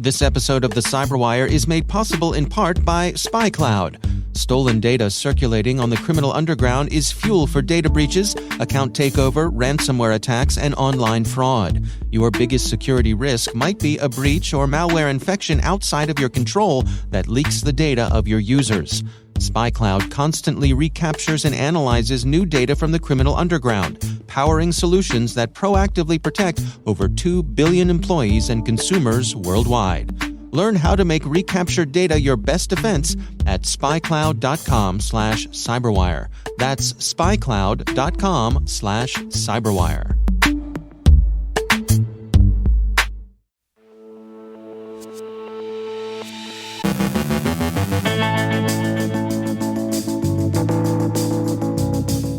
This episode of the CyberWire is made possible in part by SpyCloud. Stolen data circulating on the criminal underground is fuel for data breaches, account takeover, ransomware attacks, and online fraud. Your biggest security risk might be a breach or malware infection outside of your control that leaks the data of your users. SpyCloud constantly recaptures and analyzes new data from the criminal underground, powering solutions that proactively protect over 2 billion employees and consumers worldwide. Learn how to make recaptured data your best defense at spycloud.com/cyberwire. That's spycloud.com/cyberwire.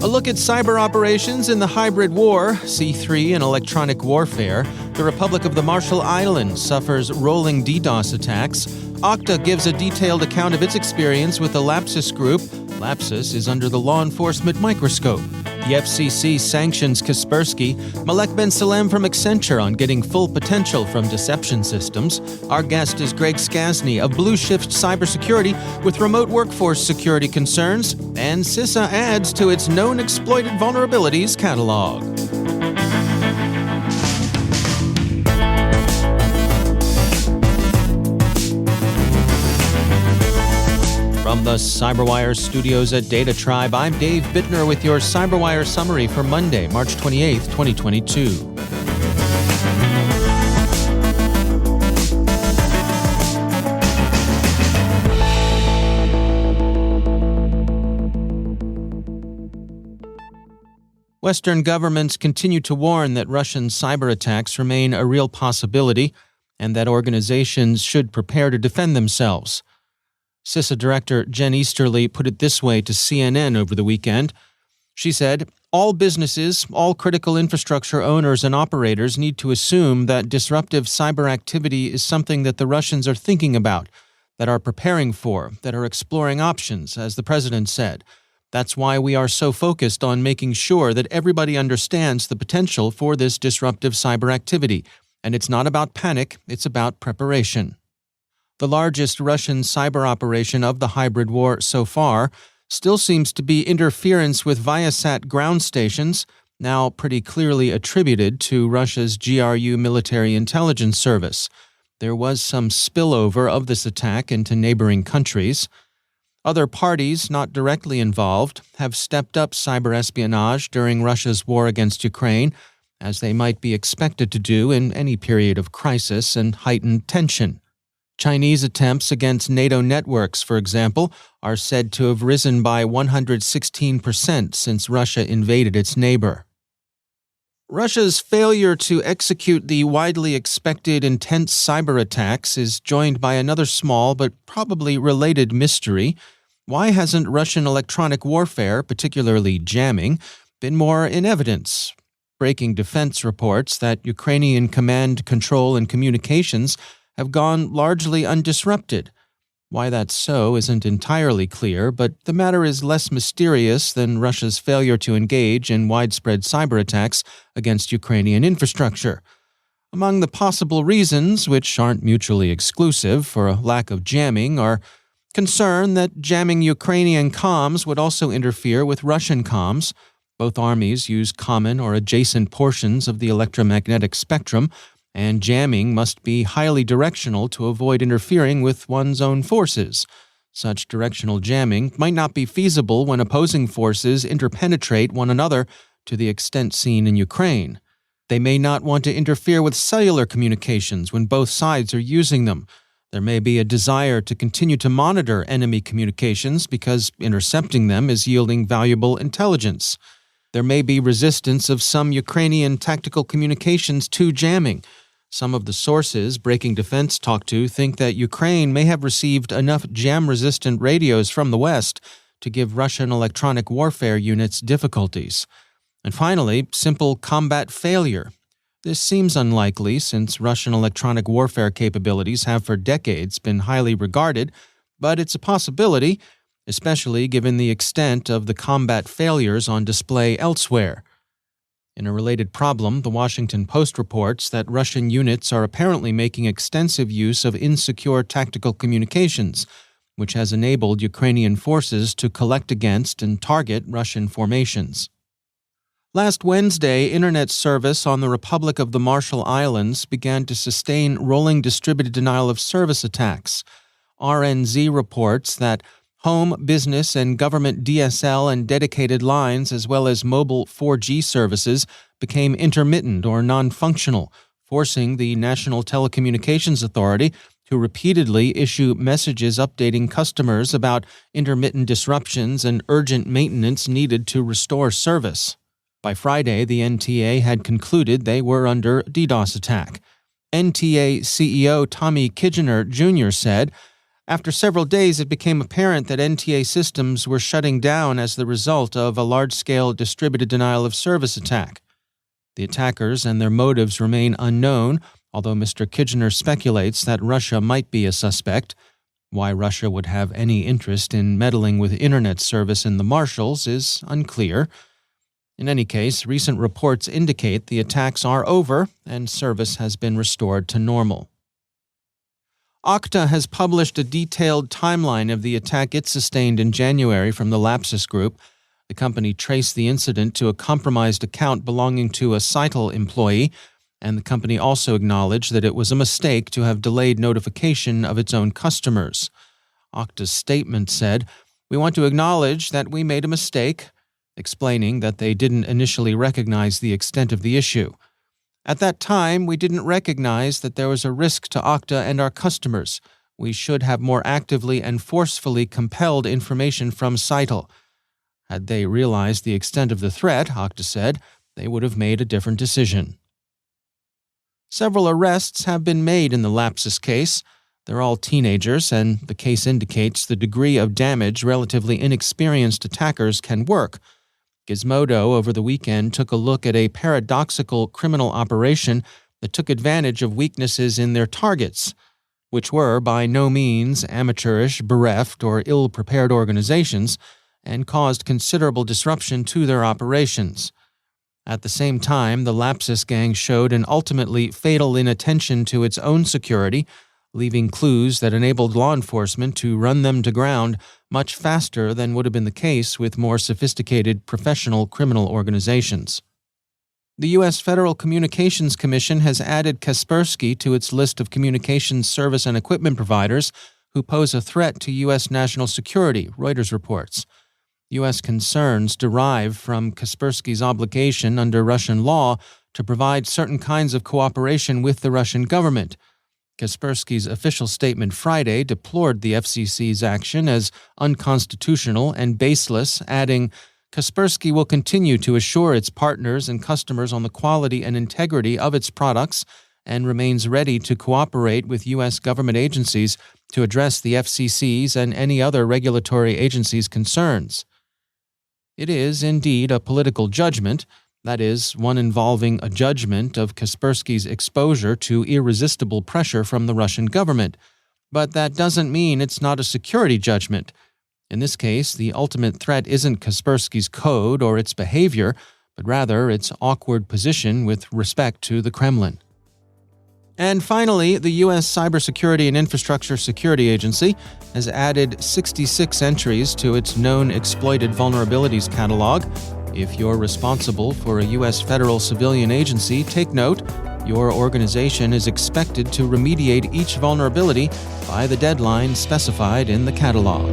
A look at cyber operations in the hybrid war, C3 and electronic warfare. The Republic of the Marshall Islands suffers rolling DDoS attacks. Okta gives a detailed account of its experience with the Lapsus Group. Lapsus is under the law enforcement microscope. The FCC sanctions Kaspersky. Malek Ben Salem from Accenture on getting full potential from deception systems. Our guest is Scasny of Blueshift Cybersecurity with remote workforce security concerns. And CISA adds to its Known Exploited Vulnerabilities Catalog. From the CyberWire studios at Data Tribe, I'm Dave Bittner with your CyberWire summary for Monday, March 28, 2022. Western governments continue to warn that Russian cyber attacks remain a real possibility and that organizations should prepare to defend themselves. CISA Director Jen Easterly put it this way to CNN over the weekend. She said, "All businesses, all critical infrastructure owners and operators need to assume that disruptive cyber activity is something that the Russians are thinking about, that are preparing for, that are exploring options," as the president said. "That's why we are so focused on making sure that everybody understands the potential for this disruptive cyber activity. And it's not about panic, it's about preparation." The largest Russian cyber operation of the hybrid war so far still seems to be interference with Viasat ground stations, now pretty clearly attributed to Russia's GRU military intelligence service. There was some spillover of this attack into neighboring countries. Other parties not directly involved have stepped up cyber espionage during Russia's war against Ukraine, as they might be expected to do in any period of crisis and heightened tension. Chinese attempts against NATO networks, for example, are said to have risen by 116% since Russia invaded its neighbor. Russia's failure to execute the widely expected intense cyber attacks is joined by another small but probably related mystery. Why hasn't Russian electronic warfare, particularly jamming, been more in evidence? Breaking defense reports that Ukrainian command, control, and communications have gone largely undisrupted. Why that's so isn't entirely clear, but the matter is less mysterious than Russia's failure to engage in widespread cyber attacks against Ukrainian infrastructure. Among the possible reasons, which aren't mutually exclusive, for a lack of jamming are concern that jamming Ukrainian comms would also interfere with Russian comms. Both armies use common or adjacent portions of the electromagnetic spectrum, and jamming must be highly directional to avoid interfering with one's own forces. Such directional jamming might not be feasible when opposing forces interpenetrate one another to the extent seen in Ukraine. They may not want to interfere with cellular communications when both sides are using them. There may be a desire to continue to monitor enemy communications because intercepting them is yielding valuable intelligence. There may be resistance of some Ukrainian tactical communications to jamming. Some of the sources Breaking Defense talked to think that Ukraine may have received enough jam-resistant radios from the West to give Russian electronic warfare units difficulties. And finally, simple combat failure. This seems unlikely since Russian electronic warfare capabilities have for decades been highly regarded, but it's a possibility, especially given the extent of the combat failures on display elsewhere. In a related problem, the Washington Post reports that Russian units are apparently making extensive use of insecure tactical communications, which has enabled Ukrainian forces to collect against and target Russian formations. Last Wednesday, Internet service on the Republic of the Marshall Islands began to sustain rolling distributed denial of service attacks. RNZ reports that home, business, and government DSL and dedicated lines, as well as mobile 4G services, became intermittent or non-functional, forcing the National Telecommunications Authority to repeatedly issue messages updating customers about intermittent disruptions and urgent maintenance needed to restore service. By Friday, the NTA had concluded they were under DDoS attack. NTA CEO Tommy Kitchener Jr. said, "After several days, it became apparent that NTA systems were shutting down as the result of a large-scale distributed denial of service attack. The attackers and their motives remain unknown, although Mr. Kitchener speculates that Russia might be a suspect. Why Russia would have any interest in meddling with Internet service in the Marshalls is unclear. In any case, recent reports indicate the attacks are over and service has been restored to normal." Okta has published a detailed timeline of the attack it sustained in January from the Lapsus Group. The company traced the incident to a compromised account belonging to a Cytel employee, and the company also acknowledged that it was a mistake to have delayed notification of its own customers. Okta's statement said, "We want to acknowledge that we made a mistake," explaining that they didn't initially recognize the extent of the issue. "At that time, we didn't recognize that there was a risk to Okta and our customers. We should have more actively and forcefully compelled information from Cytel. Had they realized the extent of the threat," Okta said, "they would have made a different decision." Several arrests have been made in the Lapsus case. They're all teenagers, and the case indicates the degree of damage relatively inexperienced attackers can work. Gizmodo over the weekend took a look at a paradoxical criminal operation that took advantage of weaknesses in their targets, which were by no means amateurish, bereft, or ill-prepared organizations, and caused considerable disruption to their operations. At the same time, the Lapsus gang showed an ultimately fatal inattention to its own security, leaving clues that enabled law enforcement to run them to ground much faster than would have been the case with more sophisticated professional criminal organizations. The U.S. Federal Communications Commission has added Kaspersky to its list of communications service and equipment providers who pose a threat to U.S. national security, Reuters reports. U.S. concerns derive from Kaspersky's obligation under Russian law to provide certain kinds of cooperation with the Russian government. Kaspersky's official statement Friday deplored the FCC's action as unconstitutional and baseless, adding, "Kaspersky will continue to assure its partners and customers on the quality and integrity of its products and remains ready to cooperate with U.S. government agencies to address the FCC's and any other regulatory agency's concerns." It is indeed a political judgment, that is, one involving a judgment of Kaspersky's exposure to irresistible pressure from the Russian government. But that doesn't mean it's not a security judgment. In this case, the ultimate threat isn't Kaspersky's code or its behavior, but rather its awkward position with respect to the Kremlin. And finally, the U.S. Cybersecurity and Infrastructure Security Agency has added 66 entries to its Known Exploited Vulnerabilities Catalog. If you're responsible for a U.S. federal civilian agency, take note, your organization is expected to remediate each vulnerability by the deadline specified in the catalog.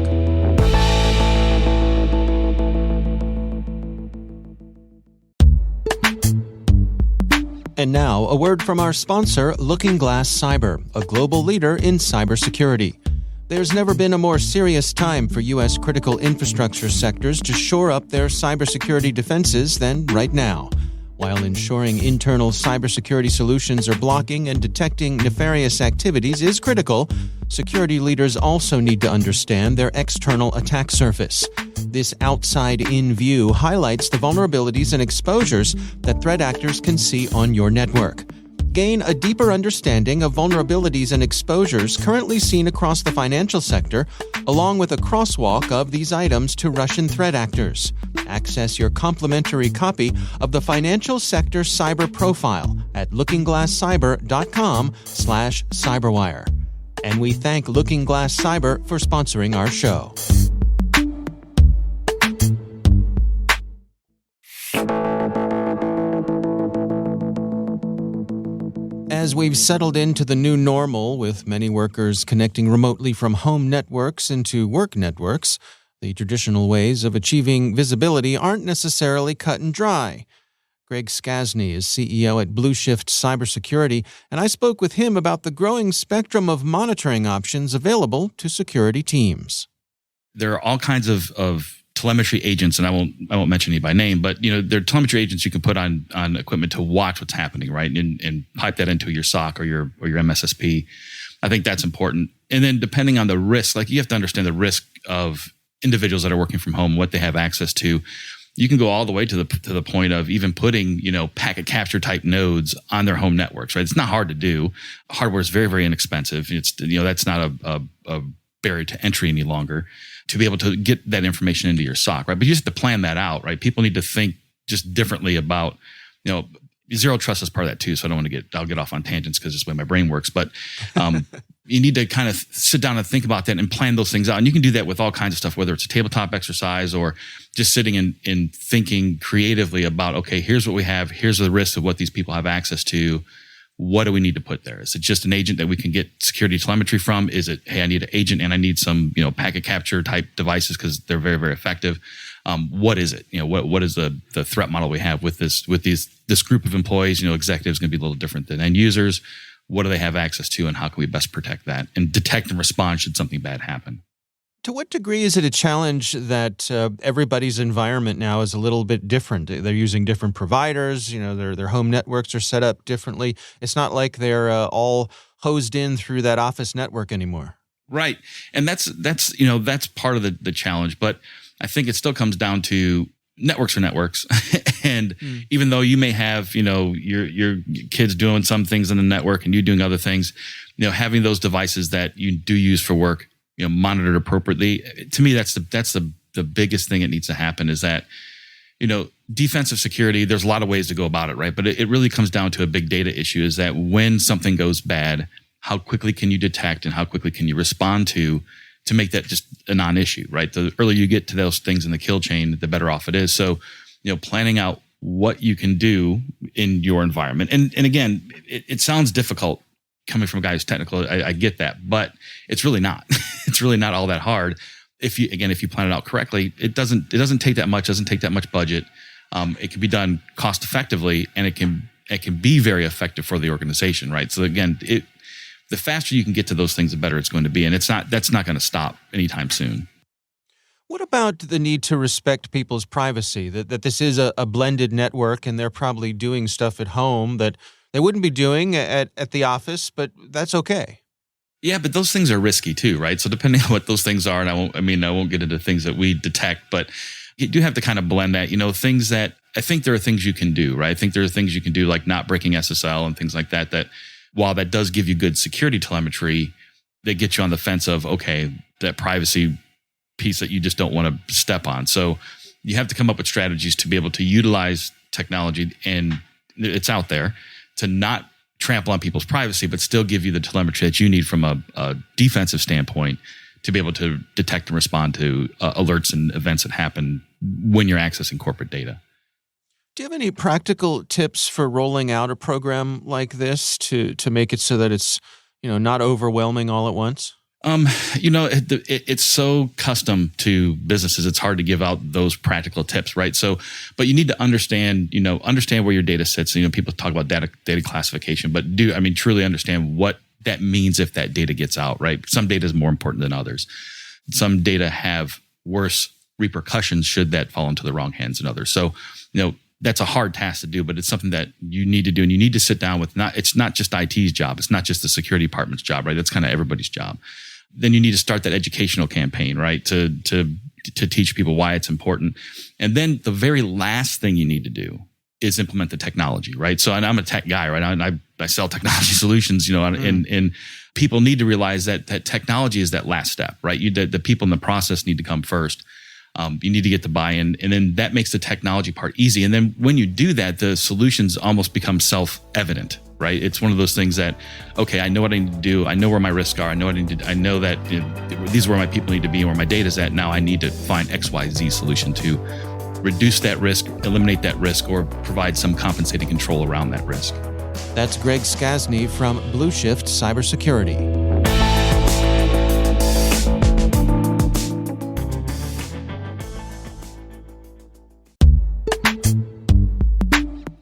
And now, a word from our sponsor, Looking Glass Cyber, a global leader in cybersecurity. There's never been a more serious time for U.S. critical infrastructure sectors to shore up their cybersecurity defenses than right now. While ensuring internal cybersecurity solutions are blocking and detecting nefarious activities is critical, security leaders also need to understand their external attack surface. This outside-in view highlights the vulnerabilities and exposures that threat actors can see on your network. Gain a deeper understanding of vulnerabilities and exposures currently seen across the financial sector, along with a crosswalk of these items to Russian threat actors. Access your complimentary copy of the Financial Sector Cyber Profile at lookingglasscyber.com/cyberwire. And we thank Looking Glass Cyber for sponsoring our show. As we've settled into the new normal, with many workers connecting remotely from home networks into work networks, the traditional ways of achieving visibility aren't necessarily cut and dry. Greg Scasny is CEO at Blueshift Cybersecurity, and I spoke with him about the growing spectrum of monitoring options available to security teams. There are all kinds of telemetry agents, and I won't mention any by name, but there are telemetry agents you can put on equipment to watch what's happening, right, and pipe that into your SOC or your MSSP. I think that's important. And then depending on the risk, like you have to understand the risk of individuals that are working from home, what they have access to. You can go all the way to the point of even putting packet capture type nodes on their home networks, right? It's not hard to do. Hardware is very, very inexpensive. It's that's not a barrier to entry any longer to be able to get that information into your SOC, right? But you just have to plan that out, right? People need to think just differently about, zero trust is part of that too. So I don't want to I'll get off on tangents because it's the way my brain works, but you need to kind of sit down and think about that and plan those things out. And you can do that with all kinds of stuff, whether it's a tabletop exercise or just sitting and thinking creatively about, okay, here's what we have. Here's the risks of what these people have access to. What do we need to put there? Is it just an agent that we can get security telemetry from? Is it, hey, I need an agent and I need some, packet capture type devices because they're very, very effective. What is it? What is the threat model we have with this group of employees? Executives going to be a little different than end users. What do they have access to, and how can we best protect that and detect and respond should something bad happen? To what degree is it a challenge that everybody's environment now is a little bit different? They're using different providers. Their home networks are set up differently. It's not like they're all hosed in through that office network anymore. Right, and that's part of the challenge. But I think it still comes down to networks are networks, and even though you may have your kids doing some things in the network and you doing other things, having those devices that you do use for work, monitored appropriately. To me, that's the biggest thing that needs to happen is that, defensive security, there's a lot of ways to go about it, right? But it really comes down to a big data issue is that when something goes bad, how quickly can you detect and how quickly can you respond to make that just a non-issue, right? The earlier you get to those things in the kill chain, the better off it is. So, planning out what you can do in your environment. And again, it sounds difficult coming from a guy who's technical. I get that, but it's really not. It's really not all that hard. If you plan it out correctly, it doesn't take that much, doesn't take that much budget. It can be done cost effectively, and it can be very effective for the organization, right? So again, the faster you can get to those things, the better it's going to be. And that's not going to stop anytime soon. What about the need to respect people's privacy? That this is a blended network and they're probably doing stuff at home that they wouldn't be doing at the office, but that's okay. Yeah, but those things are risky too, right? So depending on what those things are, and I won't get into things that we detect, but you do have to kind of blend that, things that I think there are things you can do, right? I think there are things you can do like not breaking SSL and things like that while that does give you good security telemetry, they get you on the fence of, okay, that privacy piece that you just don't want to step on. So you have to come up with strategies to be able to utilize technology, and it's out there, to not trample on people's privacy, but still give you the telemetry that you need from a defensive standpoint to be able to detect and respond to alerts and events that happen when you're accessing corporate data. Do you have any practical tips for rolling out a program like this to make it so that it's not overwhelming all at once? It's so custom to businesses. It's hard to give out those practical tips, right? So, but you need to understand where your data sits. People talk about data classification, but truly understand what that means if that data gets out, right? Some data is more important than others. Some data have worse repercussions should that fall into the wrong hands than others. So, that's a hard task to do, but it's something that you need to do, and you need to sit down with. It's not just IT's job. It's not just the security department's job, right? That's kind of everybody's job. Then you need to start that educational campaign, right? To teach people why it's important. And then the very last thing you need to do is implement the technology, right? So, and I'm a tech guy, right? And I sell technology solutions, and people need to realize that technology is that last step, right? The people in the process need to come first. You need to get the buy-in, and then that makes the technology part easy. And then when you do that, the solutions almost become self-evident, right? It's one of those things that, okay, I know what I need to do. I know where my risks are. I know that these are where my people need to be and where my data is at. Now I need to find XYZ solution to reduce that risk, eliminate that risk, or provide some compensating control around that risk. That's Greg Scasny from Blueshift Cybersecurity.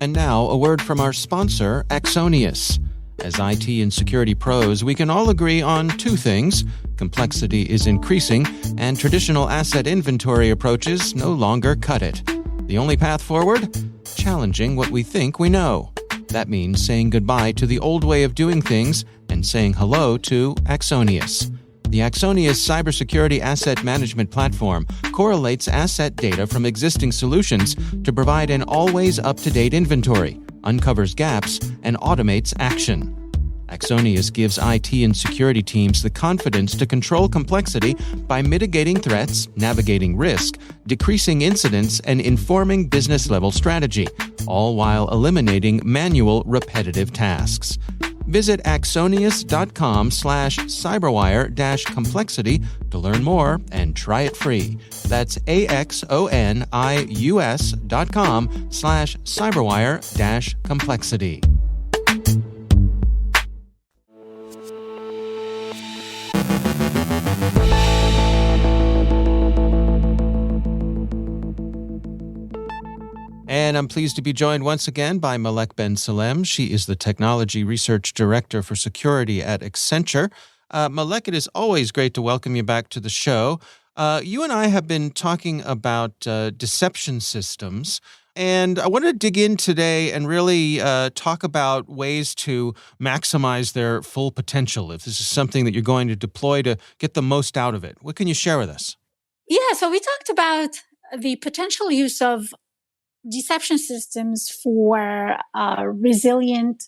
And now, a word from our sponsor, Axonius. As IT and security pros, we can all agree on two things. Complexity is increasing, and traditional asset inventory approaches no longer cut it. The only path forward? Challenging what we think we know. That means saying goodbye to the old way of doing things and saying hello to Axonius. The Axonius Cybersecurity Asset Management Platform correlates asset data from existing solutions to provide an always up-to-date inventory, uncovers gaps, and automates action. Axonius gives IT and security teams the confidence to control complexity by mitigating threats, navigating risk, decreasing incidents, and informing business-level strategy, all while eliminating manual, repetitive tasks. Visit axonius.com/cyberwire-complexity to learn more and try it free. That's axonius.com/cyberwire-complexity. And I'm pleased to be joined once again by Malek Ben Salem. She is the Technology Research Director for Security at Accenture. Malek, it is always great to welcome you back to the show. You and I have been talking about deception systems, and I want to dig in today and really talk about ways to maximize their full potential, if this is something that you're going to deploy to get the most out of it. What can you share with us? Yeah, so we talked about the potential use of deception systems for resilient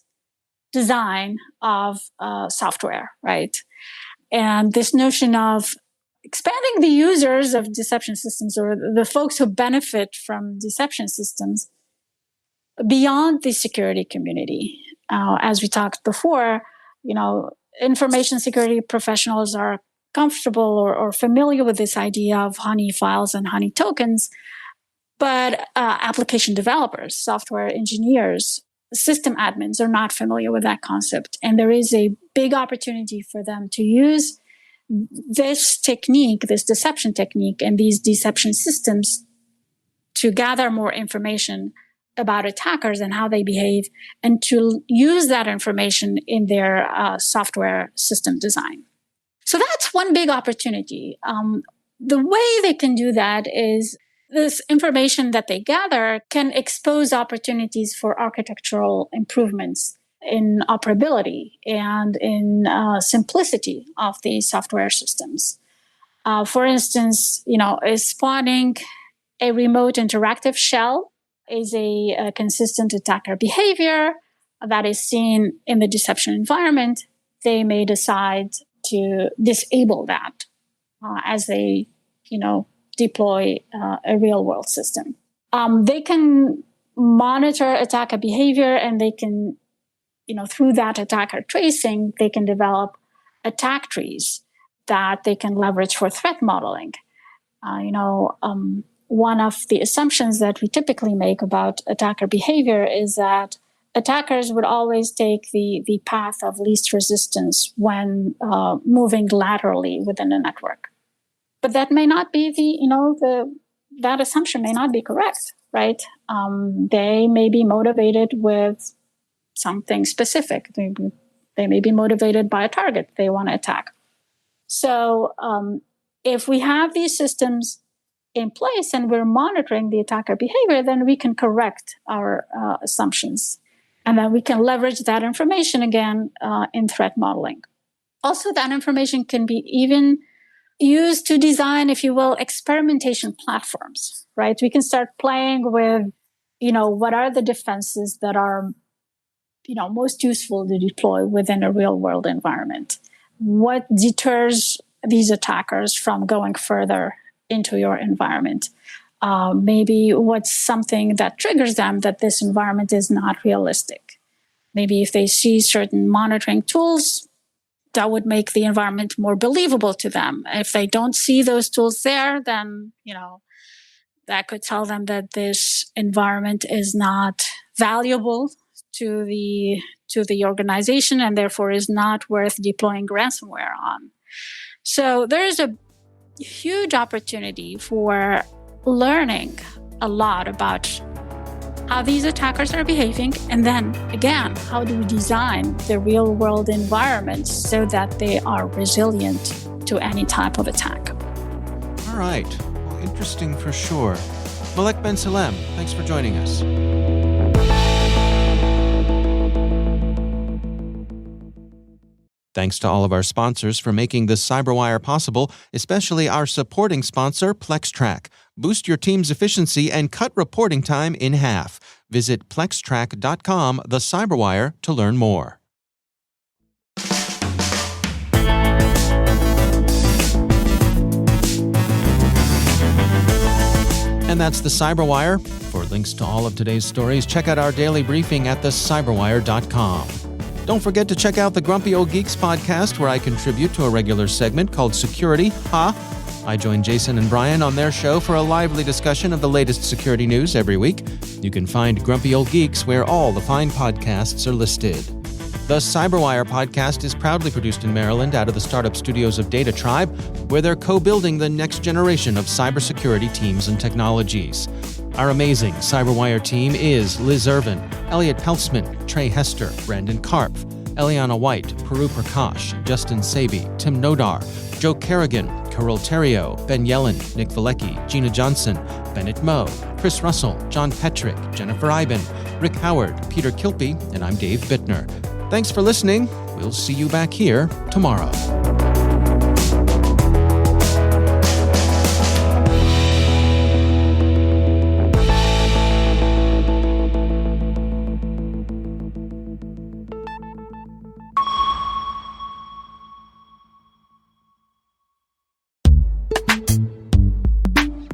design of software, right? And this notion of expanding the users of deception systems, or the folks who benefit from deception systems, beyond the security community. As we talked before, information security professionals are comfortable or familiar with this idea of honey files and honey tokens. But application developers, software engineers, system admins are not familiar with that concept. And there is a big opportunity for them to use this technique, this deception technique, and these deception systems to gather more information about attackers and how they behave, and to use that information in their software system design. So that's one big opportunity. The way they can do that is this information that they gather can expose opportunities for architectural improvements in operability and in simplicity of these software systems. For instance, spawning a remote interactive shell is a consistent attacker behavior that is seen in the deception environment. They may decide to disable that as they, deploy a real-world system. They can monitor attacker behavior, and they can, through that attacker tracing, they can develop attack trees that they can leverage for threat modeling. One of the assumptions that we typically make about attacker behavior is that attackers would always take the path of least resistance when moving laterally within a network. But that may not be that assumption may not be correct, right? They may be motivated with something specific. They may be motivated by a target they want to attack. So if we have these systems in place and we're monitoring the attacker behavior, then we can correct our assumptions. And then we can leverage that information again in threat modeling. Also, that information can be even used to design, if you will, experimentation platforms, right? We can start playing with, what are the defenses that are, most useful to deploy within a real-world environment? What deters these attackers from going further into your environment? Maybe what's something that triggers them that this environment is not realistic? Maybe if they see certain monitoring tools, that would make the environment more believable to them. If they don't see those tools there, then, that could tell them that this environment is not valuable to the organization and therefore is not worth deploying ransomware on. So there is a huge opportunity for learning a lot about how these attackers are behaving, and then again, how do we design the real world environments so that they are resilient to any type of attack. All right. Well, interesting for sure. Malek Ben Salem, thanks for joining us. Thanks to all of our sponsors for making the CyberWire possible, especially our supporting sponsor, PlexTrack. Boost your team's efficiency and cut reporting time in half. Visit plextrack.com, the CyberWire, to learn more. And that's the CyberWire. For links to all of today's stories, check out our daily briefing at thecyberwire.com. Don't forget to check out the Grumpy Old Geeks podcast, where I contribute to a regular segment called Security. I join Jason and Brian on their show for a lively discussion of the latest security news every week. You can find Grumpy Old Geeks where all the fine podcasts are listed. The CyberWire podcast is proudly produced in Maryland out of the startup studios of Data Tribe, where they're co-building the next generation of cybersecurity teams and technologies. Our amazing CyberWire team is Liz Irvin, Elliot Peltzman, Trey Hester, Brandon Karpf, Eliana White, Puru Prakash, Justin Sabi, Tim Nodar, Joe Kerrigan, Carol Terrio, Ben Yellen, Nick Valecki, Gina Johnson, Bennett Moe, Chris Russell, John Petrick, Jennifer Iben, Rick Howard, Peter Kilpie, and I'm Dave Bittner. Thanks for listening. We'll see you back here tomorrow.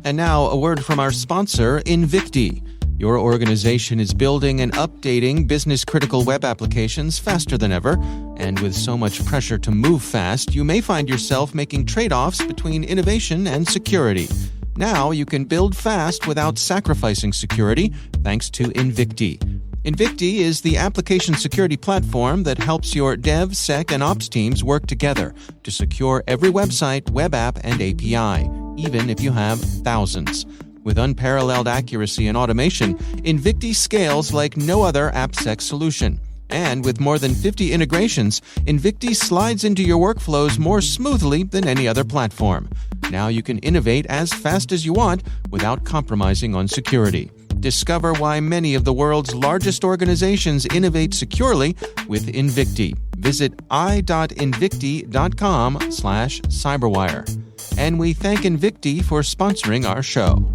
And now, a word from our sponsor, Invicti. Your organization is building and updating business-critical web applications faster than ever, and with so much pressure to move fast, you may find yourself making trade-offs between innovation and security. Now you can build fast without sacrificing security, thanks to Invicti. Invicti is the application security platform that helps your dev, sec, and ops teams work together to secure every website, web app, and API, even if you have thousands. With unparalleled accuracy and automation, Invicti scales like no other AppSec solution. And with more than 50 integrations, Invicti slides into your workflows more smoothly than any other platform. Now you can innovate as fast as you want without compromising on security. Discover why many of the world's largest organizations innovate securely with Invicti. Visit i.invicti.com/cyberwire. And we thank Invicti for sponsoring our show.